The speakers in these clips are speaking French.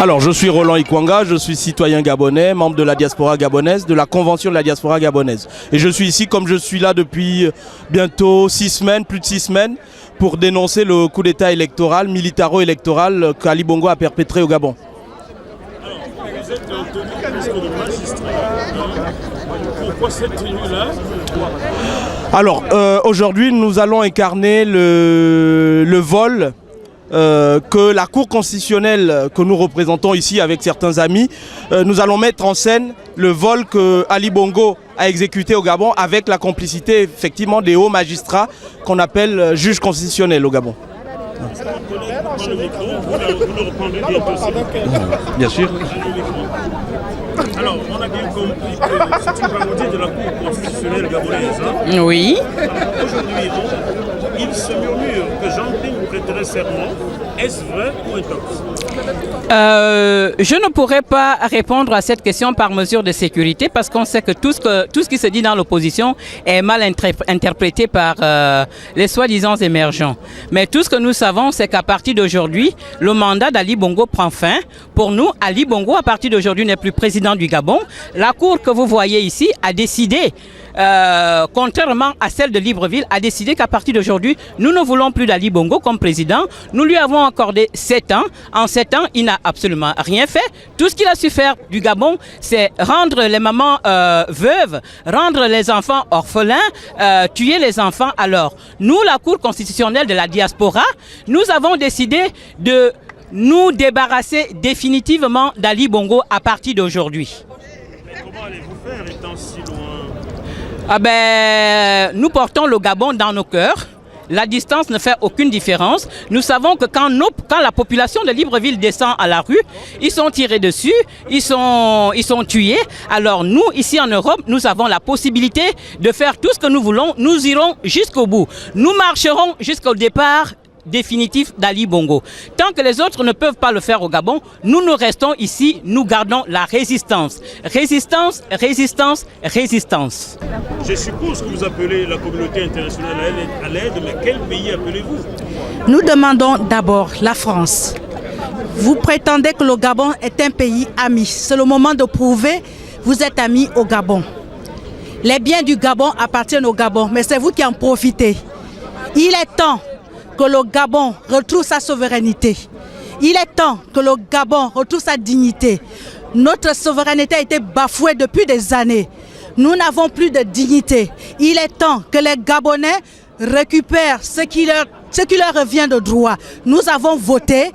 Alors, je suis Roland Ikwanga, je suis citoyen gabonais, membre de la diaspora gabonaise, de la convention de la diaspora gabonaise. Et je suis ici, comme je suis là depuis bientôt 6 semaines, plus de 6 semaines, pour dénoncer le coup d'état électoral, militaro-électoral qu'Ali Bongo a perpétré au Gabon. Alors, vous êtes tenu presque de magistrat. Pourquoi cette tenue-là? Alors, aujourd'hui, nous allons incarner le vol que la Cour constitutionnelle que nous représentons ici avec certains amis, nous allons mettre en scène le vol que Ali Bongo a exécuté au Gabon avec la complicité effectivement des hauts magistrats qu'on appelle juges constitutionnels au Gabon. Bien sûr. Alors, on a bien compris que c'est une parodie de la Cour constitutionnelle gabonaise. Hein? Oui. Aujourd'hui, il se murmure que Jean-Claude prêterait serment. Est-ce vrai ou intox? Je ne pourrais pas répondre à cette question par mesure de sécurité parce qu'on sait que tout ce qui se dit dans l'opposition est mal interprété par les soi-disant émergents. Mais tout ce que nous savons, c'est qu'à partir d'aujourd'hui, le mandat d'Ali Bongo prend fin. Pour nous, Ali Bongo, à partir d'aujourd'hui, n'est plus président du Gabon. La Cour que vous voyez ici a décidé, contrairement à celle de Libreville, a décidé qu'à partir d'aujourd'hui, nous ne voulons plus d'Ali Bongo comme président. Nous lui avons accordé 7 ans. En 7 ans, il n'a absolument rien fait. Tout ce qu'il a su faire du Gabon, c'est rendre les mamans veuves, rendre les enfants orphelins, tuer les enfants. Alors, nous, la Cour constitutionnelle de la diaspora, nous avons décidé de nous débarrasser définitivement d'Ali Bongo à partir d'aujourd'hui. Mais comment allez-vous faire étant si loin? Nous portons le Gabon dans nos cœurs. La distance ne fait aucune différence. Nous savons que quand la population de Libreville descend à la rue, ils sont tirés dessus, ils sont tués. Alors nous, ici en Europe, nous avons la possibilité de faire tout ce que nous voulons. Nous irons jusqu'au bout. Nous marcherons jusqu'au départ définitif d'Ali Bongo. Tant que les autres ne peuvent pas le faire au Gabon, nous restons ici, nous gardons la résistance. Résistance, résistance, résistance. Je suppose que vous appelez la communauté internationale à l'aide, mais quel pays appelez-vous? Nous demandons d'abord la France. Vous prétendez que le Gabon est un pays ami. C'est le moment de prouver que vous êtes amis au Gabon. Les biens du Gabon appartiennent au Gabon, mais c'est vous qui en profitez. Il est temps que le Gabon retrouve sa souveraineté. Il est temps que le Gabon retrouve sa dignité. Notre souveraineté a été bafouée depuis des années. Nous n'avons plus de dignité. Il est temps que les Gabonais récupèrent ce qui leur revient de droit. Nous avons voté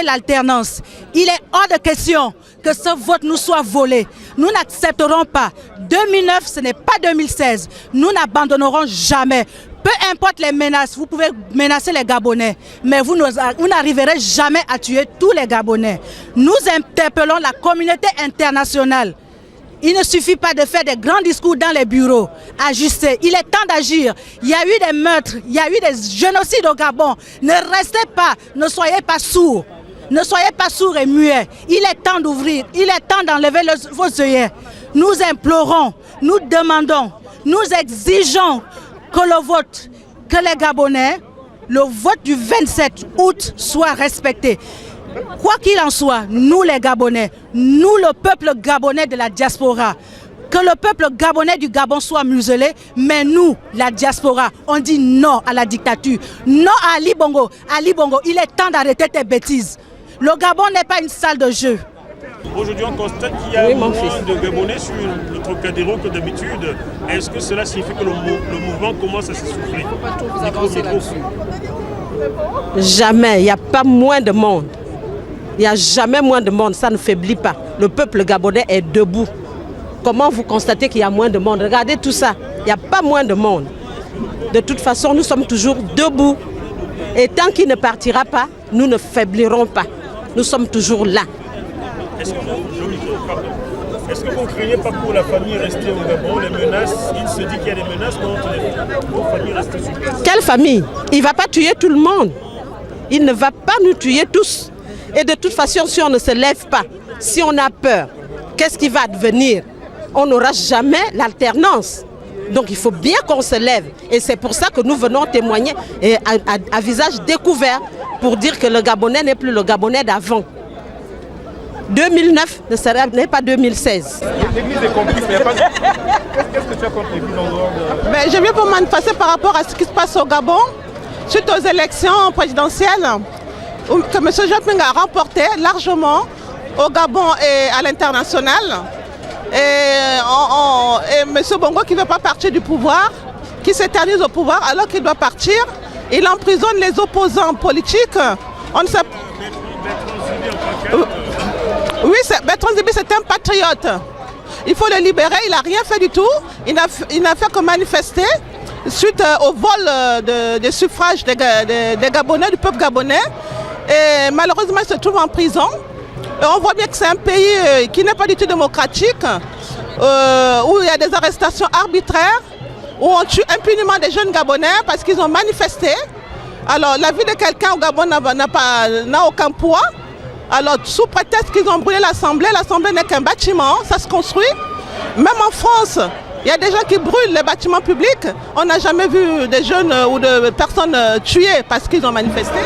l'alternance. Il est hors de question que ce vote nous soit volé. Nous n'accepterons pas. 2009, ce n'est pas 2016. Nous n'abandonnerons jamais. Peu importe les menaces, vous pouvez menacer les Gabonais, mais vous n'arriverez jamais à tuer tous les Gabonais. Nous interpellons la communauté internationale. Il ne suffit pas de faire des grands discours dans les bureaux. Agissez, il est temps d'agir. Il y a eu des meurtres, il y a eu des génocides au Gabon. Ne restez pas, ne soyez pas sourds. Ne soyez pas sourds et muets. Il est temps d'ouvrir, il est temps d'enlever vos œillets. Nous implorons, nous demandons, nous exigeons que le vote, que les Gabonais, le vote du 27 août soit respecté. Quoi qu'il en soit, nous les Gabonais, nous le peuple gabonais de la diaspora, que le peuple gabonais du Gabon soit muselé, mais nous, la diaspora, on dit non à la dictature, non à Ali Bongo. Ali Bongo, il est temps d'arrêter tes bêtises. Le Gabon n'est pas une salle de jeu. Aujourd'hui, on constate qu'il y a moins de Gabonais sur le Trocadéro que d'habitude. Est-ce que cela signifie que le mouvement commence à s'essouffler? Jamais, il n'y a pas moins de monde. Il n'y a jamais moins de monde, ça ne faiblit pas. Le peuple gabonais est debout. Comment vous constatez qu'il y a moins de monde? Regardez tout ça, il n'y a pas moins de monde. De toute façon, nous sommes toujours debout. Et tant qu'il ne partira pas, nous ne faiblirons pas. Nous sommes toujours là. Est-ce que vous ne craignez pas pour la famille restée au Gabon, les menaces? Il se dit qu'il y a des menaces contre vos familles restées sur place. Quelle famille? Il ne va pas tuer tout le monde. Il ne va pas nous tuer tous. Et de toute façon, si on ne se lève pas, si on a peur, qu'est-ce qui va advenir? On n'aura jamais l'alternance. Donc il faut bien qu'on se lève. Et c'est pour ça que nous venons témoigner à visage découvert pour dire que le Gabonais n'est plus le Gabonais d'avant. 2009 n'est pas 2016. L'église est complice, mais il n'y a pas de... Qu'est-ce que tu as contre l'église en dehors de... Mais je viens pour manifester par rapport à ce qui se passe au Gabon, suite aux élections présidentielles, que M. Jean-Ping a remporté largement au Gabon et à l'international. Et M. Bongo qui ne veut pas partir du pouvoir, qui s'éternise au pouvoir alors qu'il doit partir, il emprisonne les opposants politiques. On ne sait... Oui, Bertrand Zibi, c'est un patriote. Il faut le libérer, il n'a rien fait du tout. Il n'a fait que manifester suite au vol des suffrages des Gabonais, du peuple gabonais. Et malheureusement, il se trouve en prison. Et on voit bien que c'est un pays qui n'est pas du tout démocratique, où il y a des arrestations arbitraires, où on tue impunément des jeunes Gabonais parce qu'ils ont manifesté. Alors, la vie de quelqu'un au Gabon n'a aucun poids. Alors, sous prétexte qu'ils ont brûlé l'Assemblée n'est qu'un bâtiment, ça se construit. Même en France, il y a des gens qui brûlent les bâtiments publics. On n'a jamais vu des jeunes ou de personnes tuées parce qu'ils ont manifesté.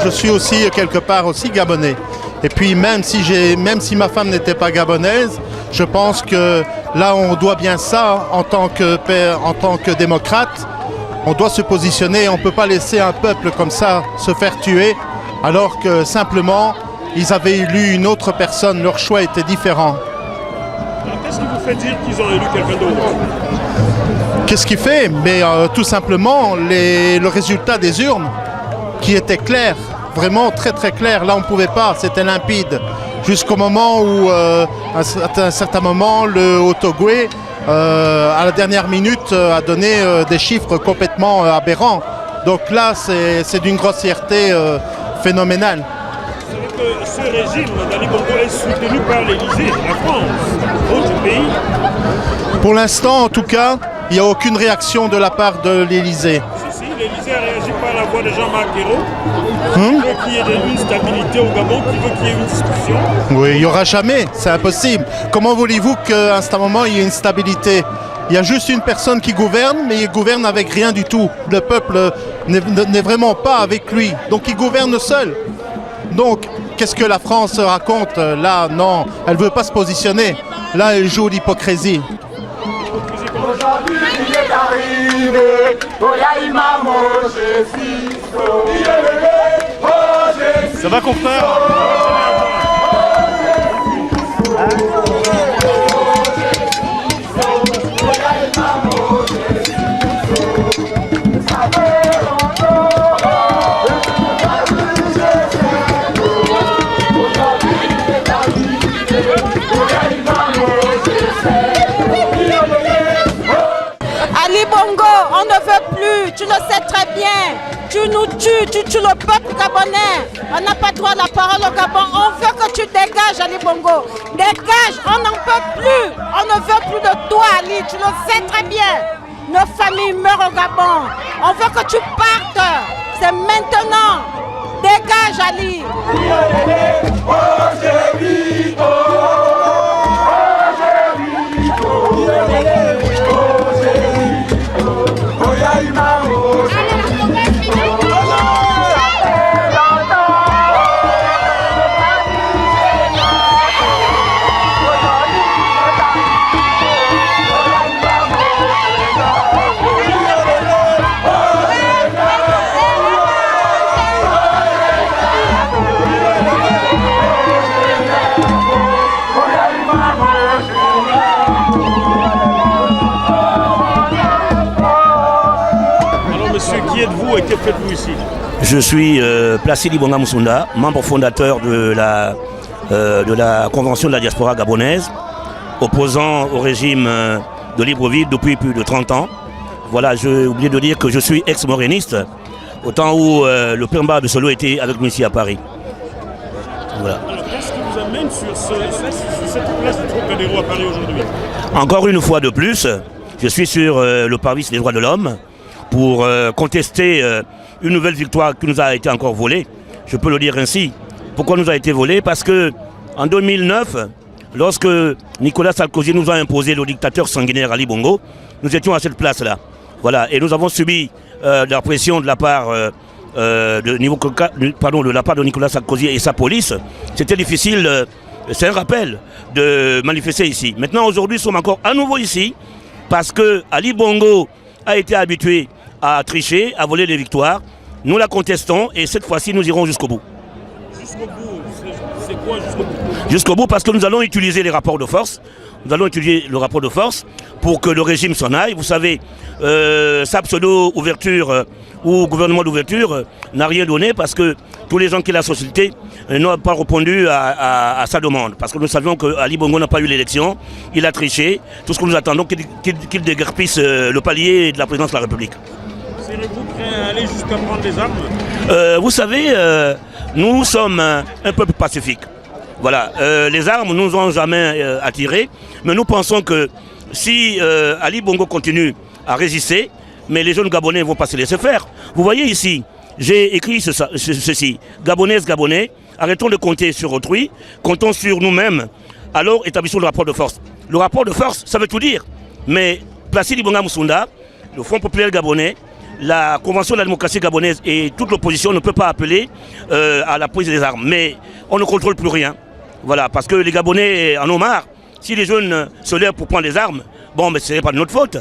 Je suis aussi quelque part aussi gabonais. Et puis même si ma femme n'était pas gabonaise, je pense que là on doit bien ça en tant que démocrate. On doit se positionner, on ne peut pas laisser un peuple comme ça se faire tuer alors que simplement ils avaient élu une autre personne, leur choix était différent. Qu'est-ce qui vous fait dire qu'ils ont élu quelqu'un d'autre? Qu'est-ce qui fait? Mais tout simplement le résultat des urnes qui était clair, vraiment très très clair. Là on ne pouvait pas, c'était limpide. Jusqu'au moment où, à un certain moment, le Haut-Ogooué, à la dernière minute, a donné des chiffres complètement aberrants. Donc là, c'est d'une grossièreté phénoménale. Vous savez que ce régime d'Ali Bongo est soutenu par l'Élysée, la France, d'autres pays. Pour l'instant, en tout cas, il n'y a aucune réaction de la part de l'Élysée. Si l'Élysée a réagi par la voix de Jean-Marc Ayrault, qui veut qu'il y ait une stabilité au Gabon, qui veut qu'il y ait une discussion. Oui, il n'y aura jamais, c'est impossible. Comment voulez-vous qu'à un certain moment, il y ait une stabilité? Il y a juste une personne qui gouverne, mais il gouverne avec rien du tout. Le peuple n'est vraiment pas avec lui, donc il gouverne seul. Donc, qu'est-ce que la France raconte? Là, non, elle ne veut pas se positionner. Là, elle joue l'hypocrisie. Aujourd'hui, il est arrivé, Ça va, confrère? Ali Bongo, on ne veut plus, tu le sais très bien. Tu nous tues, tu tues le peuple gabonais. On n'a pas droit à la parole au Gabon. On veut que tu dégages, Ali Bongo. Dégage, on n'en peut plus. On ne veut plus de toi, Ali, tu le sais très bien. Nos familles meurent au Gabon. On veut que tu partes. C'est maintenant. Dégage, Ali. Qui êtes-vous et que faites-vous ici? Je suis Placidi Bonga Moussunda, membre fondateur de la Convention de la diaspora gabonaise, opposant au régime de Libreville depuis plus de 30 ans. Voilà, j'ai oublié de dire que je suis ex-moréniste, au temps où le Pemba de Solo était avec nous ici à Paris. Voilà. Alors, qu'est-ce qui vous amène sur cette place du Trocadéro à Paris aujourd'hui? Encore une fois de plus, je suis sur le parvis des droits de l'homme pour contester une nouvelle victoire qui nous a été encore volée. Je peux le dire ainsi. Pourquoi nous a été volée? Parce que en 2009, lorsque Nicolas Sarkozy nous a imposé le dictateur sanguinaire Ali Bongo, nous étions à cette place-là. Voilà, et nous avons subi de la pression de la part de la part de Nicolas Sarkozy et sa police. C'était difficile, c'est un rappel, de manifester ici. Maintenant, aujourd'hui, nous sommes encore à nouveau ici parce que Ali Bongo a été habitué à tricher, à voler des victoires. Nous la contestons et cette fois-ci, nous irons jusqu'au bout. Jusqu'au bout, c'est quoi jusqu'au bout? Jusqu'au bout parce que nous allons utiliser les rapports de force. Nous allons utiliser le rapport de force pour que le régime s'en aille. Vous savez, sa pseudo-ouverture ou gouvernement d'ouverture n'a rien donné parce que tous les gens qui l'ont sollicité n'ont pas répondu à sa demande. Parce que nous savions qu'Ali Bongo n'a pas eu l'élection, il a triché. Tout ce que nous attendons, qu'il déguerpisse le palier de la présidence de la République. Serez-vous prêt à aller jusqu'à prendre les armes? Vous savez, nous sommes un peuple pacifique. Voilà, les armes ne nous ont jamais attirés, mais nous pensons que si Ali Bongo continue à résister, mais les jeunes Gabonais ne vont pas se laisser faire. Vous voyez ici, j'ai écrit ceci, Gabonaises, Gabonais, arrêtons de compter sur autrui, comptons sur nous-mêmes, alors établissons le rapport de force. Le rapport de force, ça veut tout dire, mais Placide Ibonga Moussunda, le Front populaire gabonais, la Convention de la démocratie gabonaise et toute l'opposition ne peut pas appeler à la prise des armes. Mais on ne contrôle plus rien. Voilà, parce que les Gabonais en ont marre. Si les jeunes se lèvent pour prendre les armes, bon, mais ce n'est pas de notre faute.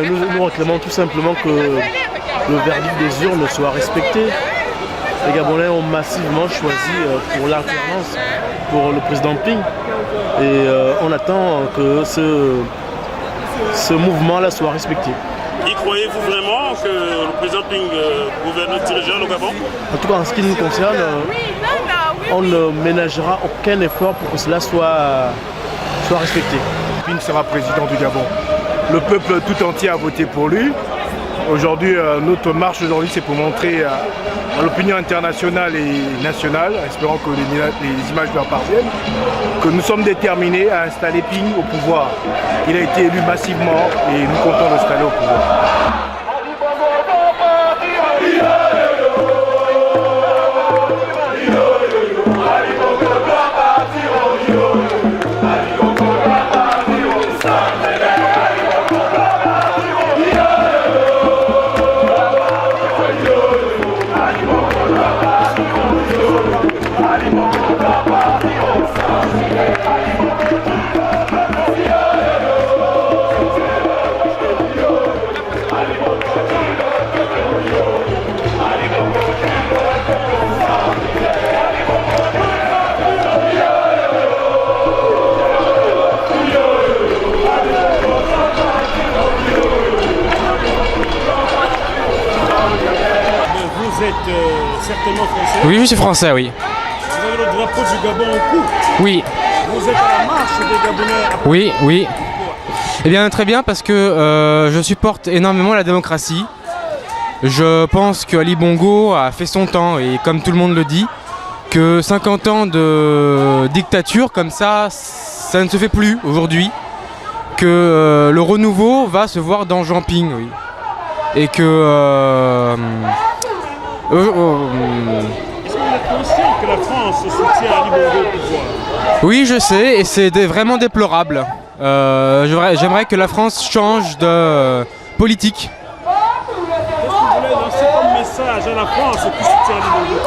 Nous réclamons tout simplement que le verdict des urnes soit respecté. Les Gabonais ont massivement choisi pour l'alternance, pour le président Ping. Et on attend que ce mouvement-là soit respecté. Y croyez-vous vraiment que le président Ping dirigera le Gabon? En tout cas, en ce qui nous concerne, on ne ménagera aucun effort pour que cela soit respecté. Ping sera président du Gabon. Le peuple tout entier a voté pour lui. Aujourd'hui, notre marche aujourd'hui, c'est pour montrer à l'opinion internationale et nationale, espérant que les images leur parviennent, que nous sommes déterminés à installer Ping au pouvoir. Il a été élu massivement et nous comptons l'installer au pouvoir. Vous êtes certainement français? Oui, je suis français, oui. Vous avez le drapeau du Gabon au cou? Oui. Vous êtes à la marche des Gabonais après? Oui, oui. Eh bien, très bien, parce que je supporte énormément la démocratie. Je pense que Ali Bongo a fait son temps, et comme tout le monde le dit, que 50 ans de dictature comme ça ne se fait plus aujourd'hui. Que le renouveau va se voir dans Jean Ping, oui. Et que... Est-ce que vous êtes conscient que que la France soutient Ali Bongo au pouvoir. Oui, je sais, et c'est vraiment déplorable. J'aimerais que la France change de politique. Qu'est-ce que vous voulez lancer comme message à la France qui soutient Ali Bongo?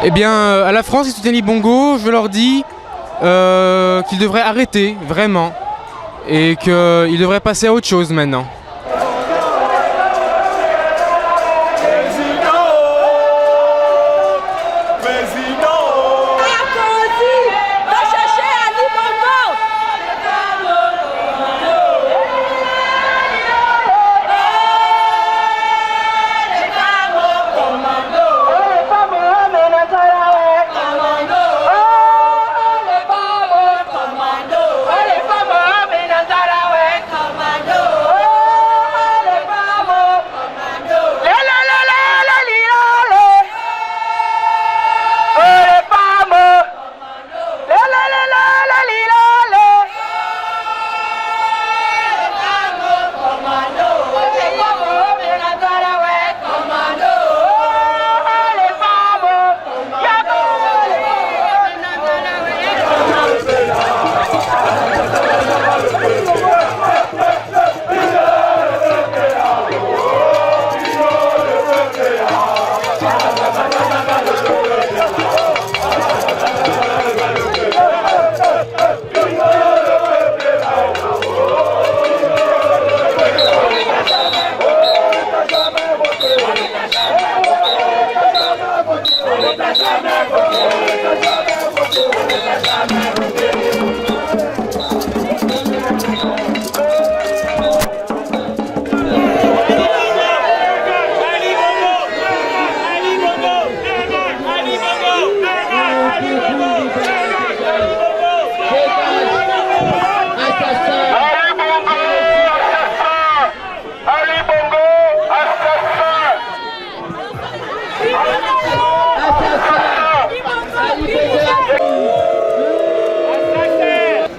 Eh bien, à la France qui soutient Ali Bongo, je leur dis qu'ils devraient arrêter, vraiment, et qu'ils devraient passer à autre chose maintenant.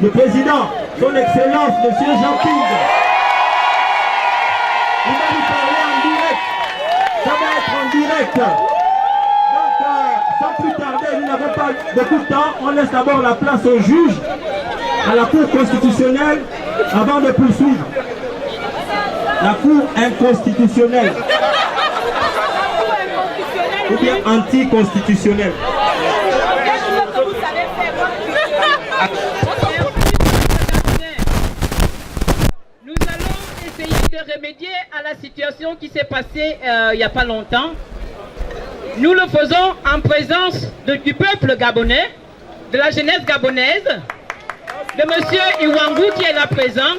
Le président, son excellence, monsieur Jean-Ping. Il va nous parler en direct. Ça va être en direct. Donc, sans plus tarder, nous n'avons pas beaucoup de temps. On laisse d'abord la place au juge, à la Cour constitutionnelle, avant de poursuivre. La Cour inconstitutionnelle. Ou bien anticonstitutionnelle. De remédier à la situation qui s'est passée il n'y a pas longtemps. Nous le faisons en présence du peuple gabonais, de la jeunesse gabonaise, de M. Iwangou qui est là présent,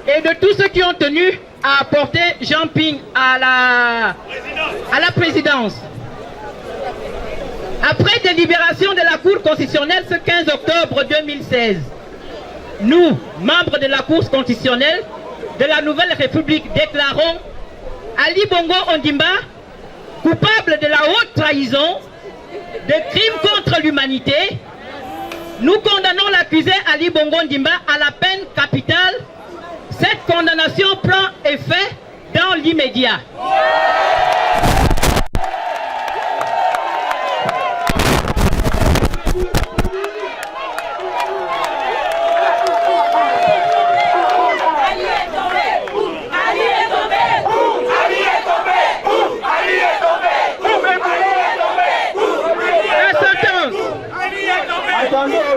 et de tous ceux qui ont tenu à porter Jean Ping à la présidence. Après délibération de la Cour constitutionnelle ce 15 octobre 2016, nous, membres de la Cour constitutionnelle, de la Nouvelle République, déclarons Ali Bongo Ondimba coupable de la haute trahison, de crimes contre l'humanité. Nous condamnons l'accusé Ali Bongo Ondimba à la peine capitale. Cette condamnation prend effet dans l'immédiat.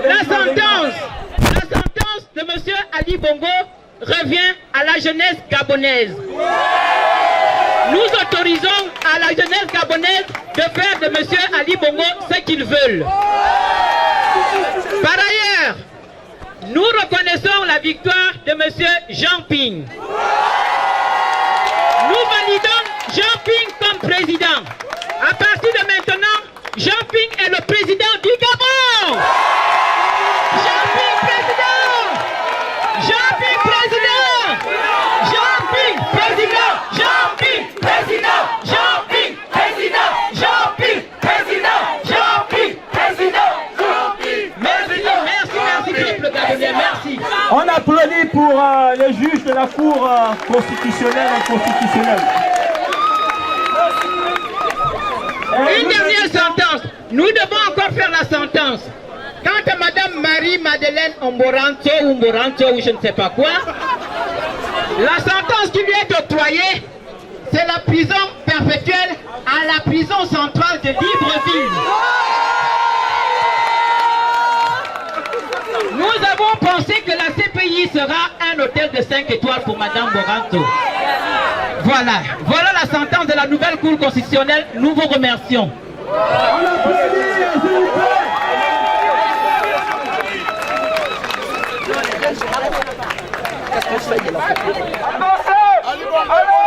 La sentence de M. Ali Bongo revient à la jeunesse gabonaise. Nous autorisons à la jeunesse gabonaise de faire de M. Ali Bongo ce qu'ils veulent. Par ailleurs, nous reconnaissons la victoire de M. Jean Ping. Nous validons Jean Ping comme président. À partir de maintenant, Jean Ping est le président du Gabon. Jean Ping président. Jean Ping président. Jean Ping président. Jean Ping président. Jean Ping président. Jean Ping président. Jean Ping président. Merci, peuple gabonais, merci. On applaudit pour les juges de la Cour constitutionnelle et constitutionnelle. Une dernière sentence. Nous devons encore faire la sentence. Quant à Madame Marie-Madeleine Omboranto ou je ne sais pas quoi, la sentence qui lui est octroyée, c'est la prison perpétuelle à la prison centrale de Libreville. Nous avons pensé que la CPI sera un hôtel de 5 étoiles pour Madame Boranto. Voilà la sentence de la nouvelle Cour constitutionnelle. Nous vous remercions. Allez,